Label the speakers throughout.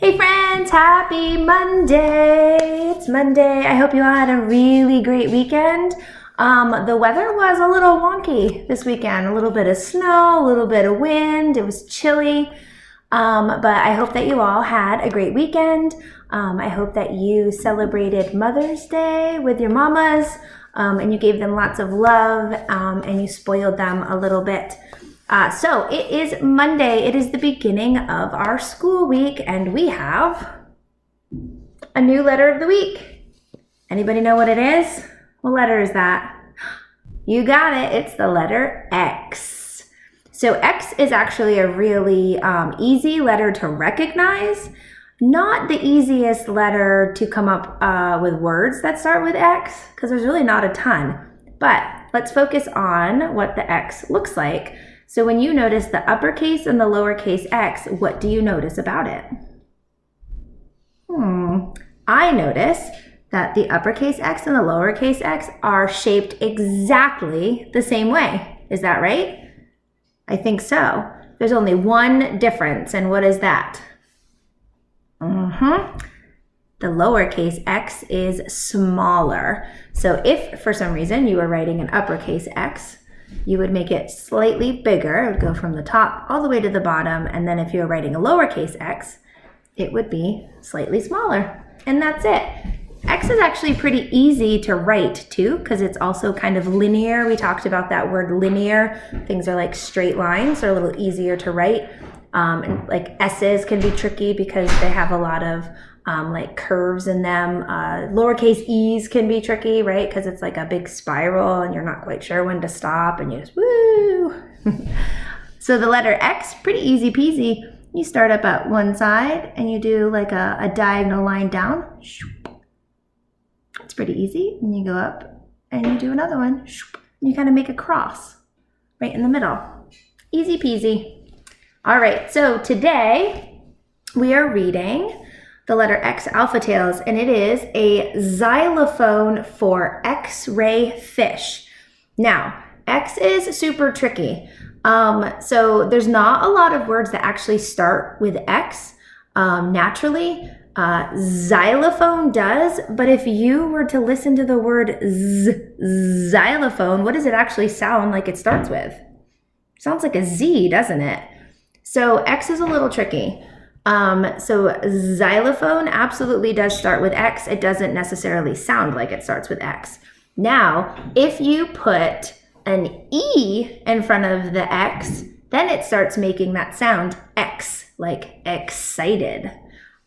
Speaker 1: Hey friends, happy Monday. It's Monday. I hope you all had a really great weekend. The weather was a little wonky this weekend. A little bit of snow, a little bit of wind. It was chilly. But I hope that you all had a great weekend. I hope that you celebrated Mother's Day with your mamas, and you gave them lots of love, and you spoiled them a little bit. So it is Monday. It is the beginning of our school week, and we have a new letter of the week. Anybody know what it is? What letter is that? You got it. It's the letter X. So X is actually a really easy letter to recognize. Not the easiest letter to come up with words that start with X, because there's really not a ton. But let's focus on what the X looks like. So when you notice the uppercase and the lowercase x, what do you notice about it? I notice that the uppercase x and the lowercase x are shaped exactly the same way. Is that right? I think so. There's only one difference, and what is that? The lowercase x is smaller. So if for some reason you were writing an uppercase x, you would make it slightly bigger. It would go from the top all the way to the bottom. And then if you were writing a lowercase x, it would be slightly smaller. And that's it. X is actually pretty easy to write too, because it's also kind of linear. We talked about that word linear. Things are like straight lines, so a little easier to write. And like S's can be tricky because they have a lot of like curves in them. Lowercase e's can be tricky, right? Because it's like a big spiral and you're not quite sure when to stop and you just woo. So the letter X, pretty easy peasy. You start up at one side and you do like a diagonal line down. It's pretty easy. And you go up and you do another one. And you kind of make a cross right in the middle. Easy peasy. All right, so today we are reading the letter X Alphatales, and it is a xylophone for X-ray fish. Now, X is super tricky. So there's not a lot of words that actually start with X naturally. Xylophone does, but if you were to listen to the word xylophone, what does it actually sound like it starts with? It sounds like a Z, doesn't it? So X is a little tricky. So xylophone absolutely does start with X. It doesn't necessarily sound like it starts with X. Now, if you put an E in front of the X, then it starts making that sound X, like excited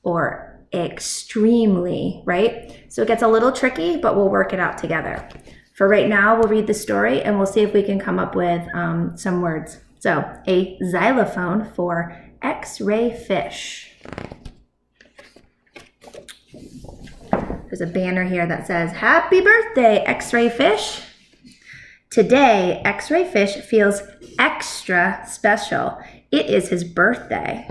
Speaker 1: or extremely, right? So it gets a little tricky, but we'll work it out together. For right now, we'll read the story and we'll see if we can come up with some words. So, a xylophone for X-ray fish. There's a banner here that says, "Happy birthday, X-ray fish." Today, X-ray fish feels extra special. It is his birthday.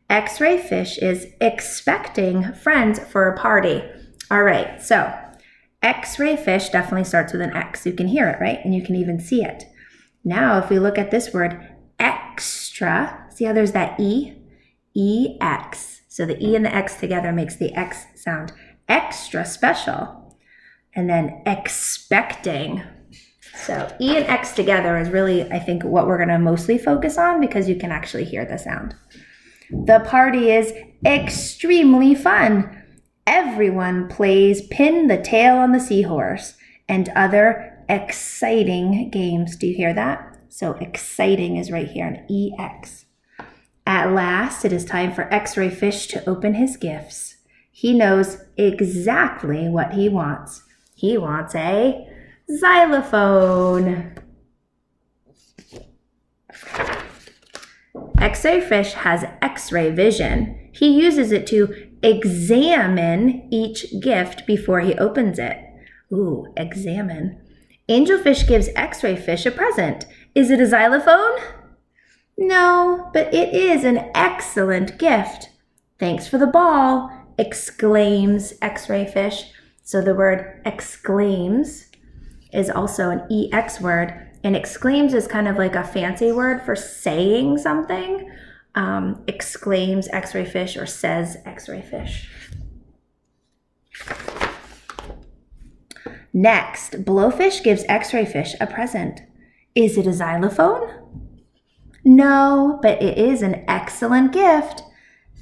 Speaker 1: X-ray fish is expecting friends for a party. All right, so X-ray fish definitely starts with an X. You can hear it, right? And you can even see it. Now, if we look at this word, extra, see how there's that E? E-X. So the E and the X together makes the X sound extra special. And then expecting. So E and X together is really, I think, what we're going to mostly focus on because you can actually hear the sound. The party is extremely fun. Everyone plays pin the tail on the seahorse and other exciting games. Do you hear that? So exciting is right here, an EX. At last, it is time for X-ray fish to open his gifts. He knows exactly what he wants. He wants a xylophone. X-ray fish has X-ray vision. He uses it to examine each gift before he opens it. Ooh, examine. Angelfish gives X-ray fish a present. Is it a xylophone? No, but it is an excellent gift. Thanks for the ball, exclaims X-ray fish. So the word exclaims is also an EX word, and exclaims is kind of like a fancy word for saying something. exclaims X-ray fish or says X-ray fish. Next, Blowfish gives X-ray fish a present. Is it a xylophone? No, but it is an excellent gift.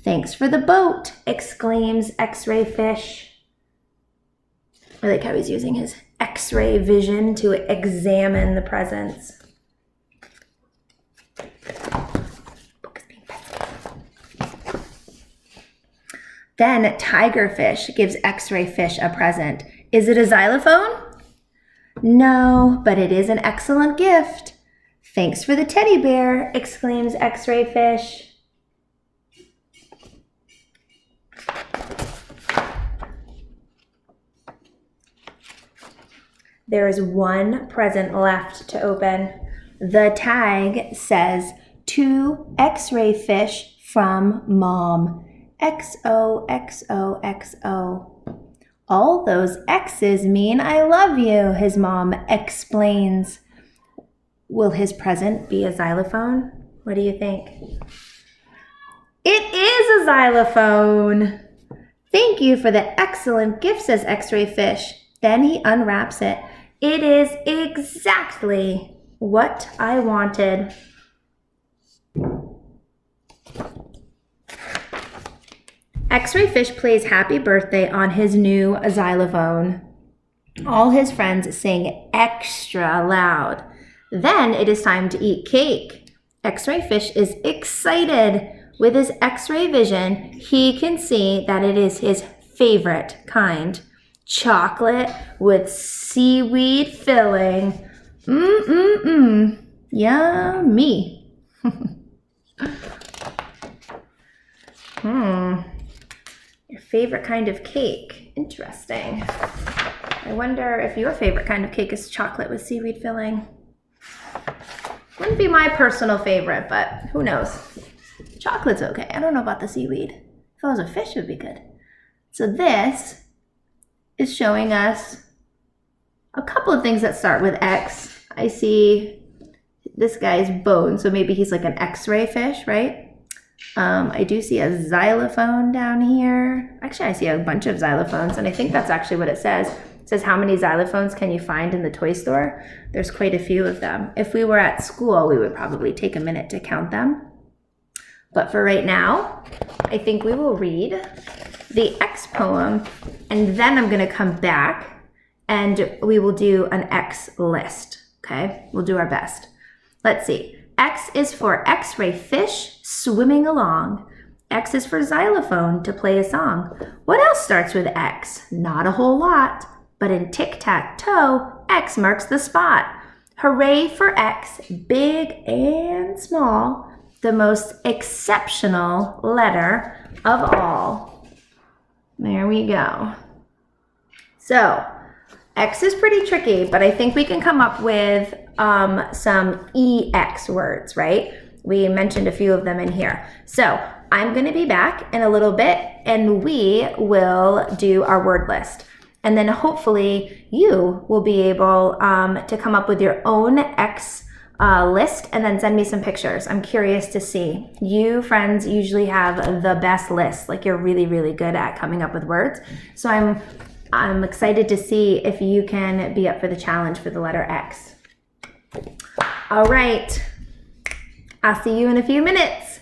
Speaker 1: Thanks for the boat, exclaims X-ray fish. I like how he's using his X-ray vision to examine the presents. Then Tigerfish gives X-ray fish a present. Is it a xylophone? No, but it is an excellent gift. Thanks for the teddy bear, exclaims X-ray fish. There is one present left to open. The tag says, to X-ray fish from Mom. XOXOXO. All those X's mean I love you, his mom explains. Will his present be a xylophone? What do you think? It is a xylophone. Thank you for the excellent gift, says X-ray fish. Then he unwraps it. It is exactly what I wanted. X-ray fish plays happy birthday on his new xylophone. All his friends sing extra loud. Then it is time to eat cake. X-ray fish is excited. With his X-ray vision, he can see that it is his favorite kind. Chocolate with seaweed filling. Yummy. Your favorite kind of cake. Interesting. I wonder if your favorite kind of cake is chocolate with seaweed filling. Wouldn't be my personal favorite, but who knows? Chocolate's okay. I don't know about the seaweed. If it was a fish, it would be good. So this is showing us a couple of things that start with X. I see this guy's bone, so maybe he's like an X-ray fish, right? I do see a xylophone down here. Actually, I see a bunch of xylophones, and I think that's actually what it says. It says, how many xylophones can you find in the toy store? There's quite a few of them. If we were at school, we would probably take a minute to count them. But for right now, I think we will read the X poem, and then I'm going to come back and we will do an X list, okay? We'll do our best. Let's see. X is for X-ray fish swimming along. X is for xylophone to play a song. What else starts with X? Not a whole lot, but in tic-tac-toe, X marks the spot. Hooray for X, big and small, the most exceptional letter of all. There we go. So, X is pretty tricky, but I think we can come up with some EX words, right? We mentioned a few of them in here. So I'm going to be back in a little bit and we will do our word list. And then hopefully you will be able to come up with your own X list and then send me some pictures. I'm curious to see. You friends usually have the best list. Like you're really, really good at coming up with words. So I'm excited to see if you can be up for the challenge for the letter X. All right. I'll see you in a few minutes.